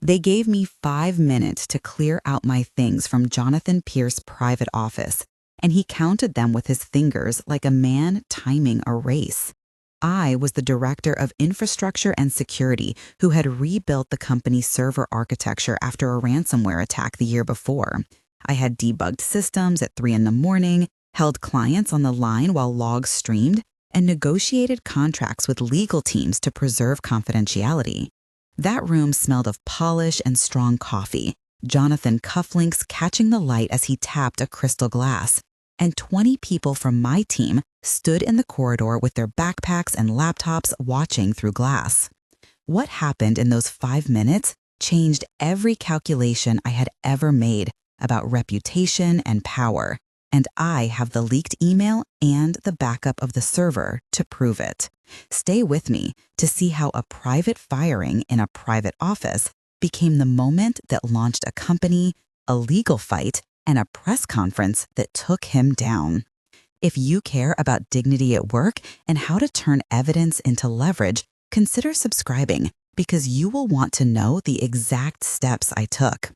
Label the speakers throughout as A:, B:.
A: They gave me 5 minutes to clear out my things from Jonathan Pierce's private office, and he counted them with his fingers like a man timing a race. I was the director of infrastructure and security who had rebuilt the company's server architecture after a ransomware attack the year before. I had debugged systems at 3 in the morning, held clients on the line while logs streamed, and negotiated contracts with legal teams to preserve confidentiality. That room smelled of polish and strong coffee, Jonathan cufflinks catching the light as he tapped a crystal glass, and 20 people from my team stood in the corridor with their backpacks and laptops watching through glass. What happened in those 5 minutes changed every calculation I had ever made about reputation and power, and I have the leaked email and the backup of the server to prove it. Stay with me to see how a private firing in a private office became the moment that launched a company, a legal fight, and a press conference that took him down. If you care about dignity at work and how to turn evidence into leverage, consider subscribing because you will want to know the exact steps I took.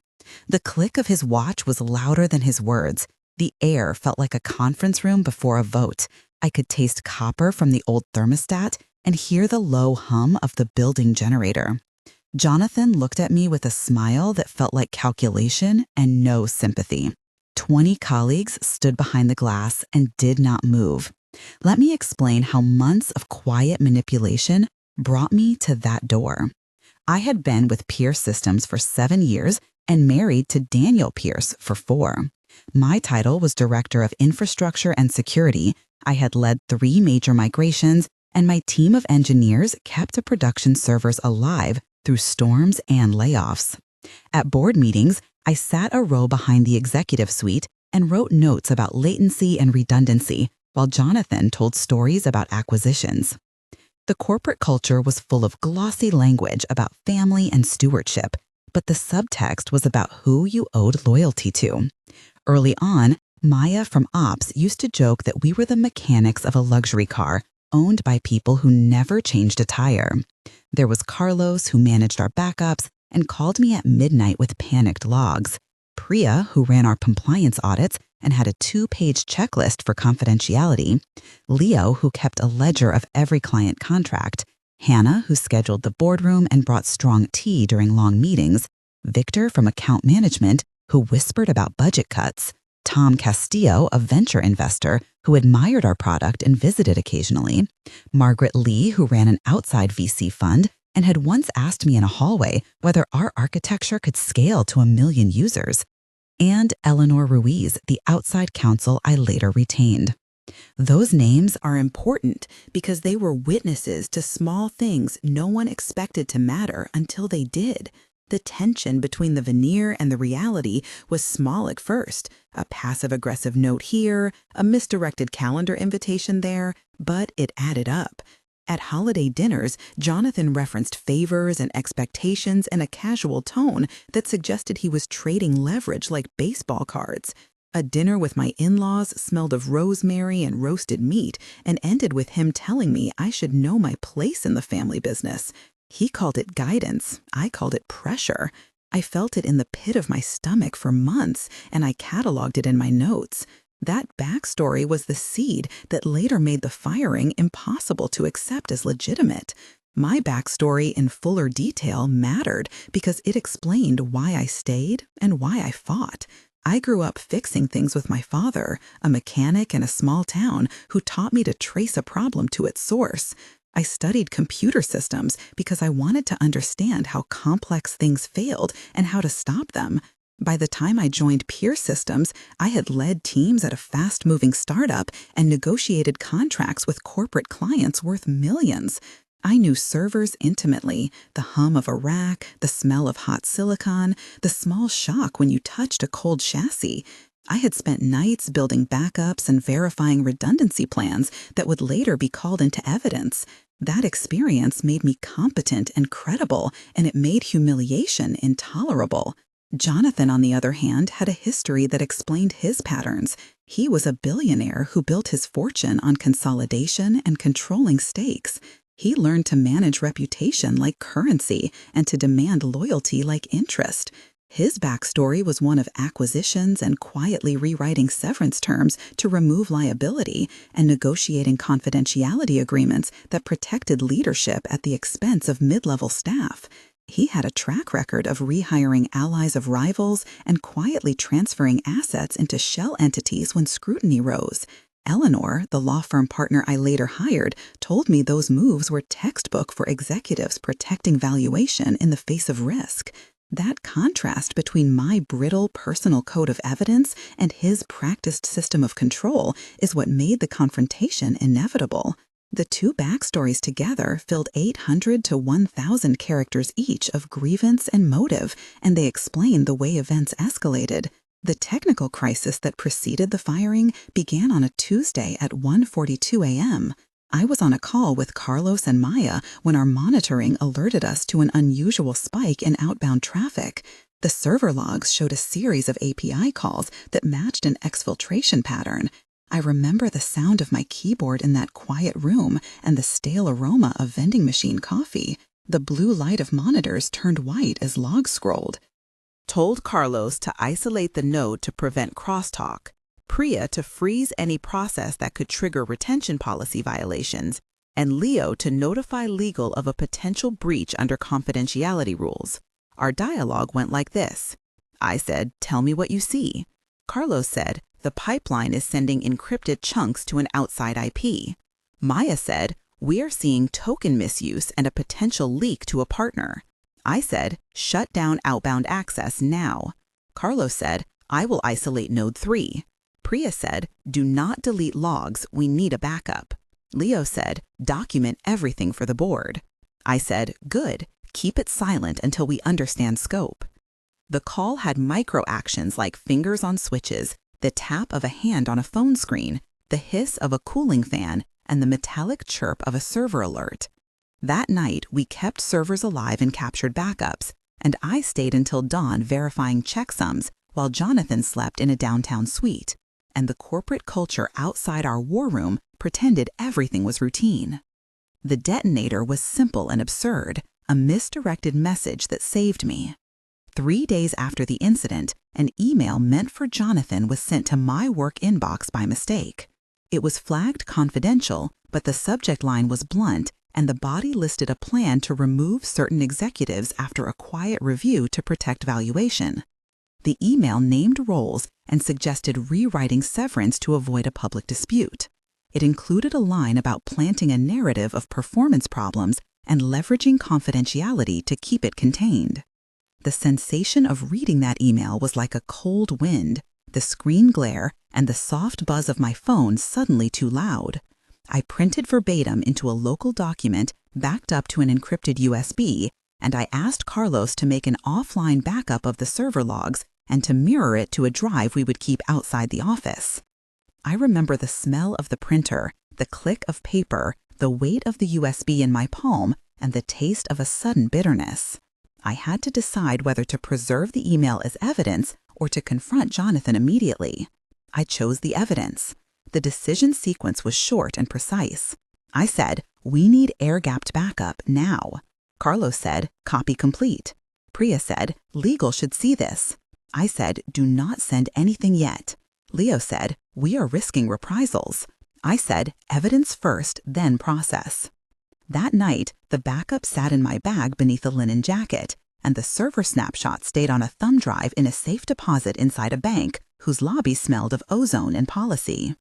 A: The click of his watch was louder than his words. The air felt like a conference room before a vote. I could taste copper from the old thermostat and hear the low hum of the building generator. Jonathan looked at me with a smile that felt like calculation and no sympathy. 20 colleagues stood behind the glass and did not move. Let me explain how months of quiet manipulation brought me to that door. I had been with Pierce Systems for 7 years and married to Daniel Pierce for 4. My title was Director of Infrastructure and Security. I had led 3 major migrations, and my team of engineers kept the production servers alive through storms and layoffs. At board meetings, I sat a row behind the executive suite and wrote notes about latency and redundancy, while Jonathan told stories about acquisitions. The corporate culture was full of glossy language about family and stewardship, but the subtext was about who you owed loyalty to. Early on, Maya from Ops used to joke that we were the mechanics of a luxury car owned by people who never changed a tire. There was Carlos, who managed our backups and called me at midnight with panicked logs. Priya, who ran our compliance audits and had a 2-page checklist for confidentiality. Leo, who kept a ledger of every client contract. Hannah, who scheduled the boardroom and brought strong tea during long meetings. Victor from account management, who whispered about budget cuts. Tom Castillo, a venture investor who admired our product and visited occasionally. Margaret Lee, who ran an outside VC fund and had once asked me in a hallway whether our architecture could scale to 1 million users. And Eleanor Ruiz, the outside counsel I later retained. Those names are important because they were witnesses to small things no one expected to matter until they did. The tension between the veneer and the reality was small at first, a passive-aggressive note here, a misdirected calendar invitation there, but it added up. At holiday dinners, Jonathan referenced favors and expectations in a casual tone that suggested he was trading leverage like baseball cards. A dinner with my in-laws smelled of rosemary and roasted meat and ended with him telling me I should know my place in the family business. He called it guidance. I called it pressure. I felt it in the pit of my stomach for months, and I cataloged it in my notes. That backstory was the seed that later made the firing impossible to accept as legitimate. My backstory in fuller detail mattered because it explained why I stayed and why I fought. I grew up fixing things with my father, a mechanic in a small town who taught me to trace a problem to its source. I studied computer systems because I wanted to understand how complex things failed and how to stop them. By the time I joined Pierce Systems, I had led teams at a fast-moving startup and negotiated contracts with corporate clients worth millions. I knew servers intimately, the hum of a rack, the smell of hot silicon, the small shock when you touched a cold chassis. I had spent nights building backups and verifying redundancy plans that would later be called into evidence. That experience made me competent and credible, and it made humiliation intolerable. Jonathan, on the other hand, had a history that explained his patterns. He was a billionaire who built his fortune on consolidation and controlling stakes. He learned to manage reputation like currency and to demand loyalty like interest. His backstory was one of acquisitions and quietly rewriting severance terms to remove liability and negotiating confidentiality agreements that protected leadership at the expense of mid-level staff. He had a track record of rehiring allies of rivals and quietly transferring assets into shell entities when scrutiny rose. Eleanor, the law firm partner I later hired, told me those moves were textbook for executives protecting valuation in the face of risk. That contrast between my brittle personal code of evidence and his practiced system of control is what made the confrontation inevitable. The two backstories together filled 800 to 1,000 characters each of grievance and motive, and they explained the way events escalated. The technical crisis that preceded the firing began on a Tuesday at 1:42 a.m. I was on a call with Carlos and Maya when our monitoring alerted us to an unusual spike in outbound traffic. The server logs showed a series of API calls that matched an exfiltration pattern. I remember the sound of my keyboard in that quiet room and the stale aroma of vending machine coffee. The blue light of monitors turned white as logs scrolled. Told Carlos to isolate the node to prevent crosstalk, Priya to freeze any process that could trigger retention policy violations, and Leo to notify legal of a potential breach under confidentiality rules. Our dialogue went like this. I said, "Tell me what you see." Carlos said, "The pipeline is sending encrypted chunks to an outside IP." Maya said, "We are seeing token misuse and a potential leak to a partner." I said, "Shut down outbound access now." Carlos said, "I will isolate node 3. Priya said, "Do not delete logs, we need a backup." Leo said, "Document everything for the board." I said, "Good, keep it silent until we understand scope." The call had micro actions like fingers on switches, the tap of a hand on a phone screen, the hiss of a cooling fan, and the metallic chirp of a server alert. That night, we kept servers alive and captured backups, and I stayed until dawn verifying checksums while Jonathan slept in a downtown suite, and the corporate culture outside our war room pretended everything was routine. The detonator was simple and absurd, a misdirected message that saved me. 3 days after the incident, an email meant for Jonathan was sent to my work inbox by mistake. It was flagged confidential, but the subject line was blunt, and the body listed a plan to remove certain executives after a quiet review to protect valuation. The email named roles and suggested rewriting severance to avoid a public dispute. It included a line about planting a narrative of performance problems and leveraging confidentiality to keep it contained. The sensation of reading that email was like a cold wind, the screen glare and the soft buzz of my phone suddenly too loud. I printed verbatim into a local document backed up to an encrypted USB, and I asked Carlos to make an offline backup of the server logs and to mirror it to a drive we would keep outside the office. I remember the smell of the printer, the click of paper, the weight of the USB in my palm, and the taste of a sudden bitterness. I had to decide whether to preserve the email as evidence or to confront Jonathan immediately. I chose the evidence. The decision sequence was short and precise. I said, "We need air-gapped backup now." Carlos said, "Copy complete." Priya said, "Legal should see this." I said, "Do not send anything yet." Leo said, "We are risking reprisals." I said, "Evidence first, then process." That night, the backup sat in my bag beneath a linen jacket, and the server snapshot stayed on a thumb drive in a safe deposit inside a bank whose lobby smelled of ozone and policy.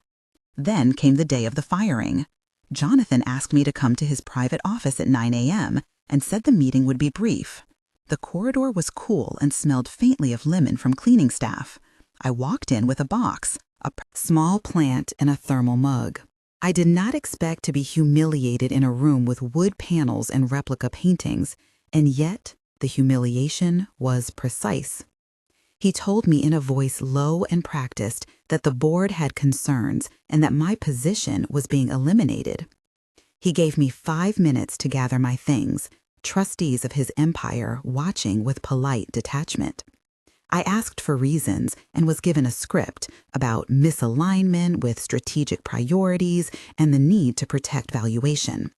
A: Then came the day of the firing. Jonathan asked me to come to his private office at 9 a.m. and said the meeting would be brief. The corridor was cool and smelled faintly of lemon from cleaning staff. I walked in with a box, a small plant, and a thermal mug. I did not expect to be humiliated in a room with wood panels and replica paintings, and yet the humiliation was precise. He told me in a voice low and practiced that the board had concerns and that my position was being eliminated. He gave me 5 minutes to gather my things, trustees of his empire watching with polite detachment. I asked for reasons and was given a script about misalignment with strategic priorities and the need to protect valuation.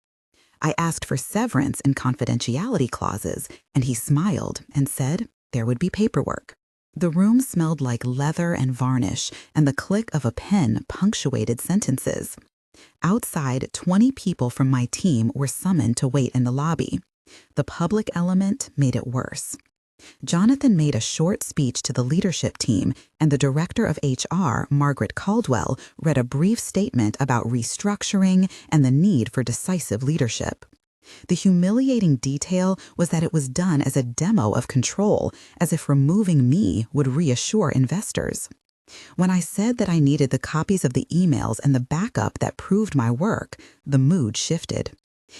A: I asked for severance and confidentiality clauses, and he smiled and said there would be paperwork. The room smelled like leather and varnish, and the click of a pen punctuated sentences. Outside, 20 people from my team were summoned to wait in the lobby. The public element made it worse. Jonathan made a short speech to the leadership team, and the director of HR, Margaret Caldwell, read a brief statement about restructuring and the need for decisive leadership. The humiliating detail was that it was done as a demo of control, as if removing me would reassure investors. When I said that I needed the copies of the emails and the backup that proved my work, the mood shifted.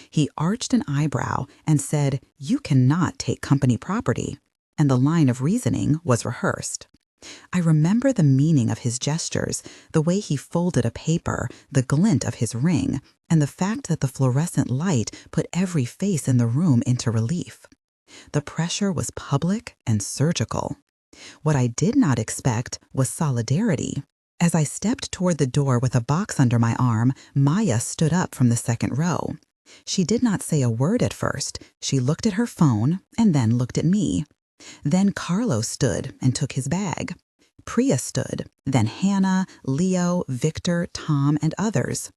A: He arched an eyebrow and said, "You cannot take company property." And the line of reasoning was rehearsed. I remember the meaning of his gestures, the way he folded a paper, the glint of his ring, and the fact that the fluorescent light put every face in the room into relief. The pressure was public and surgical. What I did not expect was solidarity. As I stepped toward the door with a box under my arm, Maya stood up from the second row. She did not say a word at first. She looked at her phone and then looked at me. Then Carlos stood and took his bag. Priya stood, then Hannah, Leo, Victor, Tom, and others.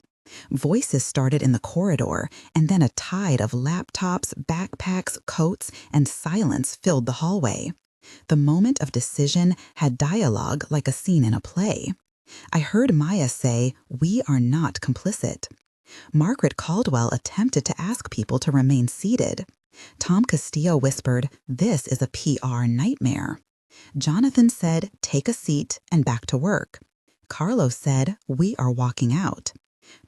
A: Voices started in the corridor, and then a tide of laptops, backpacks, coats, and silence filled the hallway. The moment of decision had dialogue like a scene in a play. I heard Maya say, "We are not complicit." Margaret Caldwell attempted to ask people to remain seated. Tom Castillo whispered, "This is a PR nightmare." Jonathan said, "Take a seat and back to work." Carlos said, "We are walking out."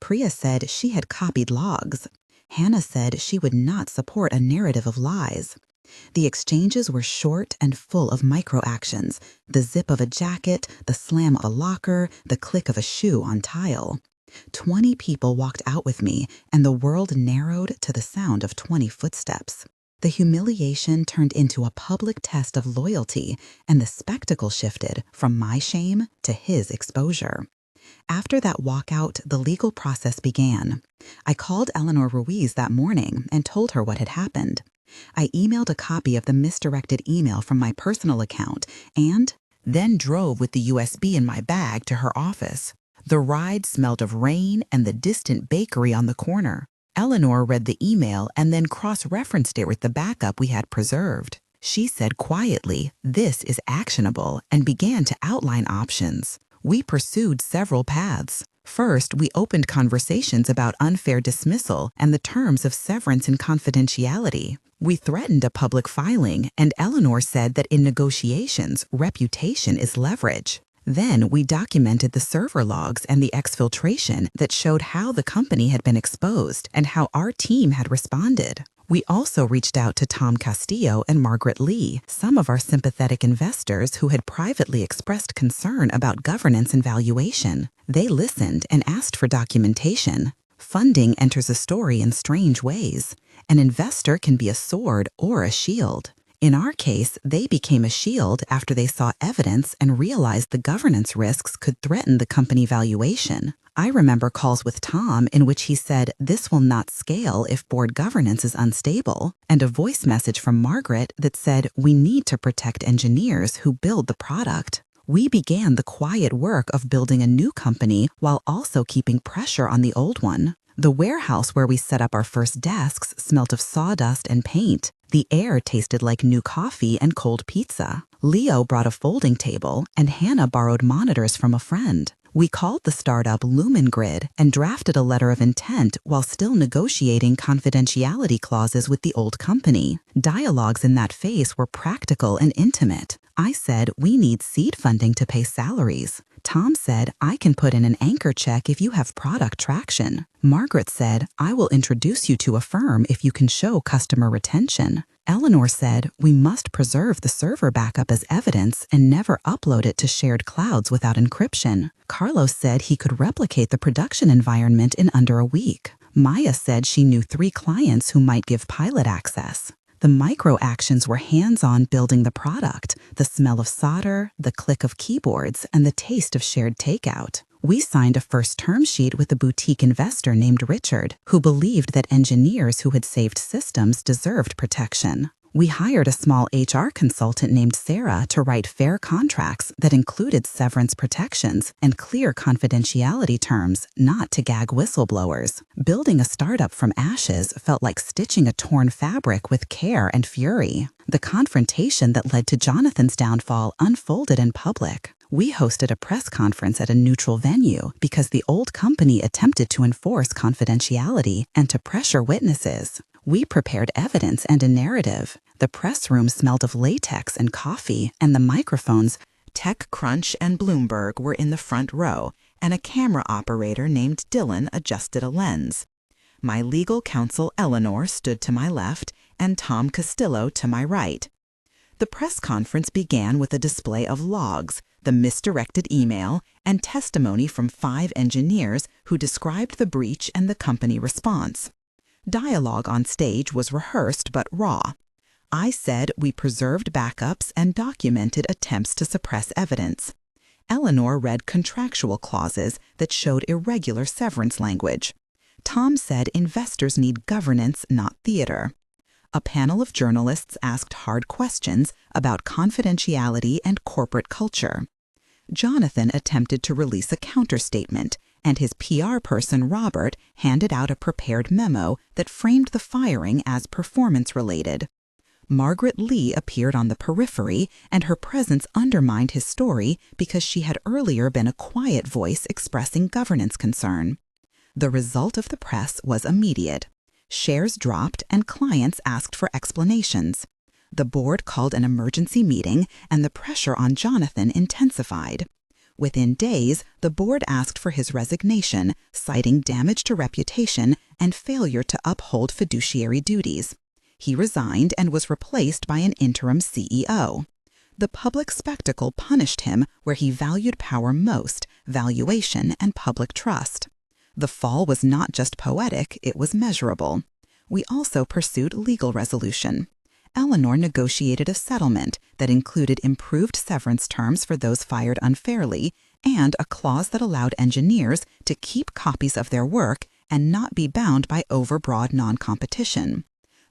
A: Priya said she had copied logs. Hannah said she would not support a narrative of lies. The exchanges were short and full of micro-actions, the zip of a jacket, the slam of a locker, the click of a shoe on tile. 20 people walked out with me, and the world narrowed to the sound of 20 footsteps. The humiliation turned into a public test of loyalty, and the spectacle shifted from my shame to his exposure. After that walkout, the legal process began. I called Eleanor Ruiz that morning and told her what had happened. I emailed a copy of the misdirected email from my personal account and then drove with the USB in my bag to her office. The ride smelled of rain and the distant bakery on the corner. Eleanor read the email and then cross-referenced it with the backup we had preserved. She said quietly, "This is actionable," and began to outline options. We pursued several paths. First, we opened conversations about unfair dismissal and the terms of severance and confidentiality. We threatened a public filing, and Eleanor said that in negotiations, reputation is leverage. Then we documented the server logs and the exfiltration that showed how the company had been exposed and how our team had responded. We also reached out to Tom Castillo and Margaret Lee, some of our sympathetic investors who had privately expressed concern about governance and valuation. They listened and asked for documentation. Funding enters a story in strange ways. An investor can be a sword or a shield. In our case, they became a shield after they saw evidence and realized the governance risks could threaten the company valuation. I remember calls with Tom in which he said this will not scale if board governance is unstable, and a voice message from Margaret that said we need to protect engineers who build the product. We began the quiet work of building a new company while also keeping pressure on the old one. The warehouse where we set up our first desks smelt of sawdust and paint. The air tasted like new coffee and cold pizza. Leo brought a folding table, and Hannah borrowed monitors from a friend. We called the startup Lumen Grid and drafted a letter of intent while still negotiating confidentiality clauses with the old company. Dialogues in that phase were practical and intimate. I said, "We need seed funding to pay salaries." Tom said, "I can put in an anchor check if you have product traction." Margaret said, "I will introduce you to a firm if you can show customer retention." Eleanor said, "We must preserve the server backup as evidence and never upload it to shared clouds without encryption." Carlos said he could replicate the production environment in under a week. Maya said she knew 3 clients who might give pilot access. The micro actions were hands-on building the product, the smell of solder, the click of keyboards, and the taste of shared takeout. We signed a first term sheet with a boutique investor named Richard, who believed that engineers who had saved systems deserved protection. We hired a small HR consultant named Sarah to write fair contracts that included severance protections and clear confidentiality terms, not to gag whistleblowers. Building a startup from ashes felt like stitching a torn fabric with care and fury. The confrontation that led to Jonathan's downfall unfolded in public. We hosted a press conference at a neutral venue because the old company attempted to enforce confidentiality and to pressure witnesses. We prepared evidence and a narrative. The press room smelled of latex and coffee, and the microphones, TechCrunch and Bloomberg, were in the front row, and a camera operator named Dylan adjusted a lens. My legal counsel Eleanor stood to my left, and Tom Castillo to my right. The press conference began with a display of logs, the misdirected email, and testimony from 5 engineers who described the breach and the company response. Dialogue on stage was rehearsed but raw. I said we preserved backups and documented attempts to suppress evidence. Eleanor read contractual clauses that showed irregular severance language. Tom said investors need governance, not theater. A panel of journalists asked hard questions about confidentiality and corporate culture. Jonathan attempted to release a counterstatement, and his PR person, Robert, handed out a prepared memo that framed the firing as performance-related. Margaret Lee appeared on the periphery, and her presence undermined his story because she had earlier been a quiet voice expressing governance concern. The result of the press was immediate. Shares dropped, and clients asked for explanations. The board called an emergency meeting, and the pressure on Jonathan intensified. Within days, the board asked for his resignation, citing damage to reputation and failure to uphold fiduciary duties. He resigned and was replaced by an interim CEO. The public spectacle punished him where he valued power most, valuation and public trust. The fall was not just poetic, it was measurable. We also pursued legal resolution. Eleanor negotiated a settlement that included improved severance terms for those fired unfairly and a clause that allowed engineers to keep copies of their work and not be bound by overbroad non-competition.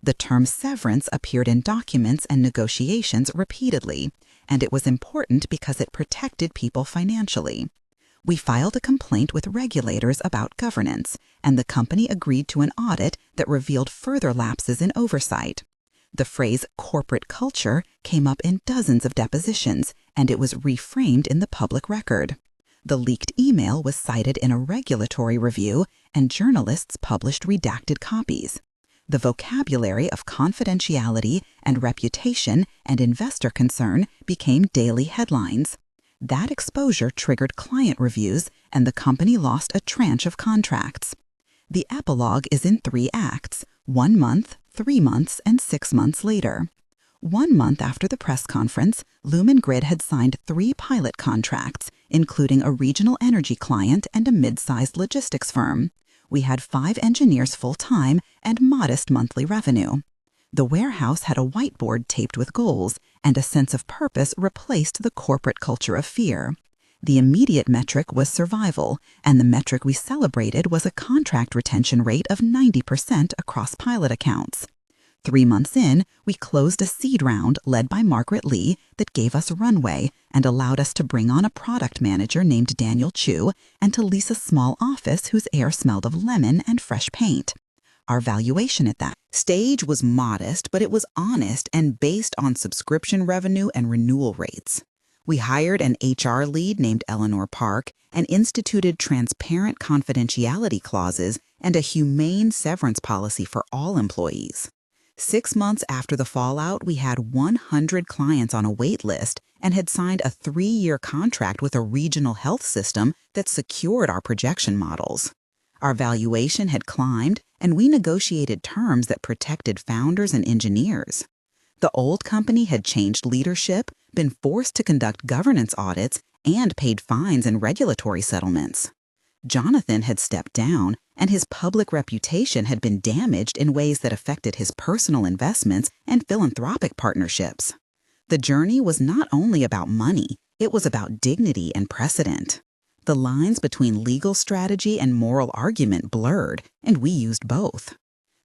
A: The term severance appeared in documents and negotiations repeatedly, and it was important because it protected people financially. We filed a complaint with regulators about governance, and the company agreed to an audit that revealed further lapses in oversight. The phrase corporate culture came up in dozens of depositions, and it was reframed in the public record. The leaked email was cited in a regulatory review, and journalists published redacted copies. The vocabulary of confidentiality and reputation and investor concern became daily headlines. That exposure triggered client reviews, and the company lost a tranche of contracts. The epilogue is in 3 acts: 1 month, 3 months, and 6 months later. 1 month after the press conference, Lumen Grid had signed 3 pilot contracts, including a regional energy client and a mid-sized logistics firm. We had 5 engineers full-time and modest monthly revenue. The warehouse had a whiteboard taped with goals, and a sense of purpose replaced the corporate culture of fear. The immediate metric was survival, and the metric we celebrated was a contract retention rate of 90% across pilot accounts. 3 months in, we closed a seed round led by Margaret Lee that gave us runway and allowed us to bring on a product manager named Daniel Chu and to lease a small office whose air smelled of lemon and fresh paint. Our valuation at that stage was modest, but it was honest and based on subscription revenue and renewal rates. We hired an HR lead named Eleanor Park and instituted transparent confidentiality clauses and a humane severance policy for all employees. 6 months after the fallout, we had 100 clients on a wait list and had signed a 3-year contract with a regional health system that secured our projection models. Our valuation had climbed, and we negotiated terms that protected founders and engineers. The old company had changed leadership, been forced to conduct governance audits, and paid fines and regulatory settlements. Jonathan had stepped down, and his public reputation had been damaged in ways that affected his personal investments and philanthropic partnerships. The journey was not only about money, it was about dignity and precedent. The lines between legal strategy and moral argument blurred, and we used both.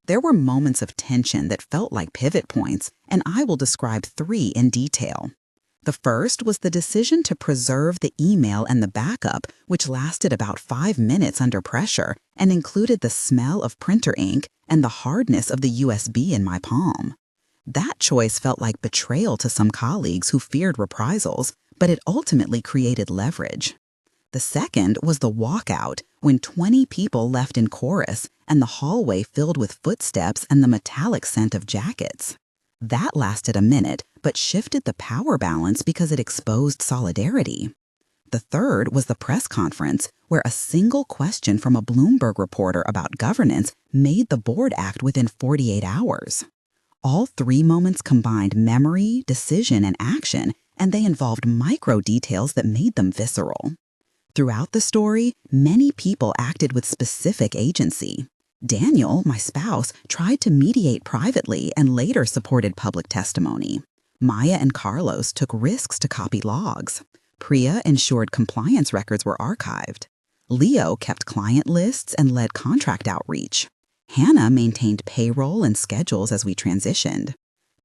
A: There were moments of tension that felt like pivot points, and I will describe 3 in detail. The first was the decision to preserve the email and the backup, which lasted about 5 minutes under pressure and included the smell of printer ink and the hardness of the USB in my palm. That choice felt like betrayal to some colleagues who feared reprisals, but it ultimately created leverage. The second was the walkout, when 20 people left in chorus and the hallway filled with footsteps and the metallic scent of jackets. That lasted a minute, but shifted the power balance because it exposed solidarity. The third was the press conference, where a single question from a Bloomberg reporter about governance made the board act within 48 hours. All 3 moments combined memory, decision, and action, and they involved micro details that made them visceral. Throughout the story, many people acted with specific agency. Daniel, my spouse, tried to mediate privately and later supported public testimony. Maya and Carlos took risks to copy logs. Priya ensured compliance records were archived. Leo kept client lists and led contract outreach. Hannah maintained payroll and schedules as we transitioned.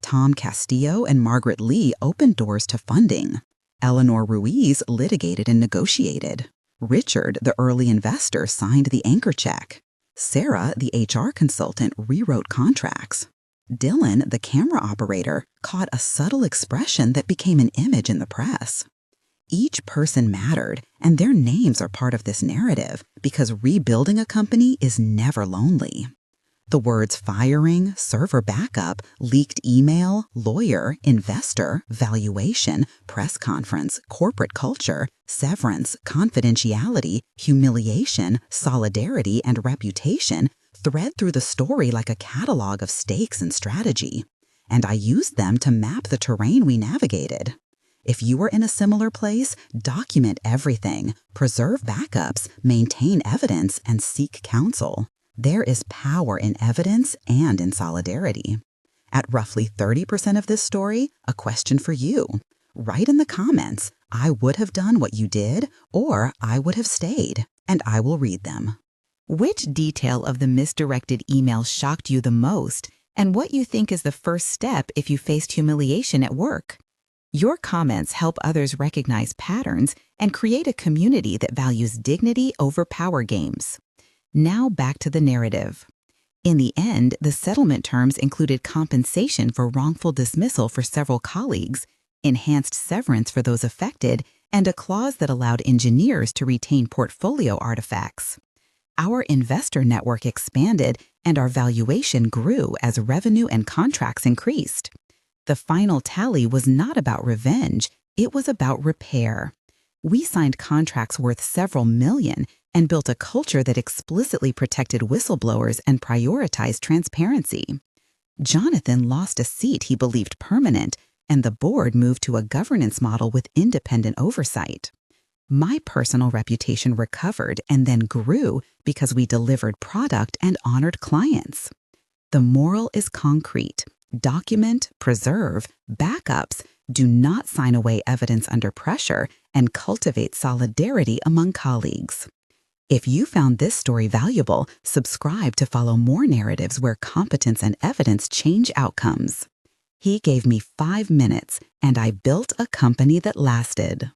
A: Tom Castillo and Margaret Lee opened doors to funding. Eleanor Ruiz litigated and negotiated. Richard, the early investor, signed the anchor check. Sarah, the HR consultant, rewrote contracts. Dylan, the camera operator, caught a subtle expression that became an image in the press. Each person mattered, and their names are part of this narrative because rebuilding a company is never lonely. The words firing, server backup, leaked email, lawyer, investor, valuation, press conference, corporate culture, severance, confidentiality, humiliation, solidarity, and reputation thread through the story like a catalog of stakes and strategy. And I used them to map the terrain we navigated. If you are in a similar place, document everything, preserve backups, maintain evidence, and seek counsel. There is power in evidence and in solidarity. At roughly 30% of this story, a question for you. Write in the comments, I would have done what you did, or I would have stayed, and I will read them. Which detail of the misdirected email shocked you the most, and what you think is the first step if you faced humiliation at work? Your comments help others recognize patterns and create a community that values dignity over power games. Now back to the narrative. In the end, the settlement terms included compensation for wrongful dismissal for several colleagues, enhanced severance for those affected, and a clause that allowed engineers to retain portfolio artifacts. Our investor network expanded and our valuation grew as revenue and contracts increased. The final tally was not about revenge, it was about repair. We signed contracts worth several million and built a culture that explicitly protected whistleblowers and prioritized transparency. Jonathan lost a seat he believed permanent, and the board moved to a governance model with independent oversight. My personal reputation recovered and then grew because we delivered product and honored clients. The moral is concrete. Document, preserve, backups, do not sign away evidence under pressure, and cultivate solidarity among colleagues. If you found this story valuable, subscribe to follow more narratives where competence and evidence change outcomes. He gave me 5 minutes, and I built a company that lasted.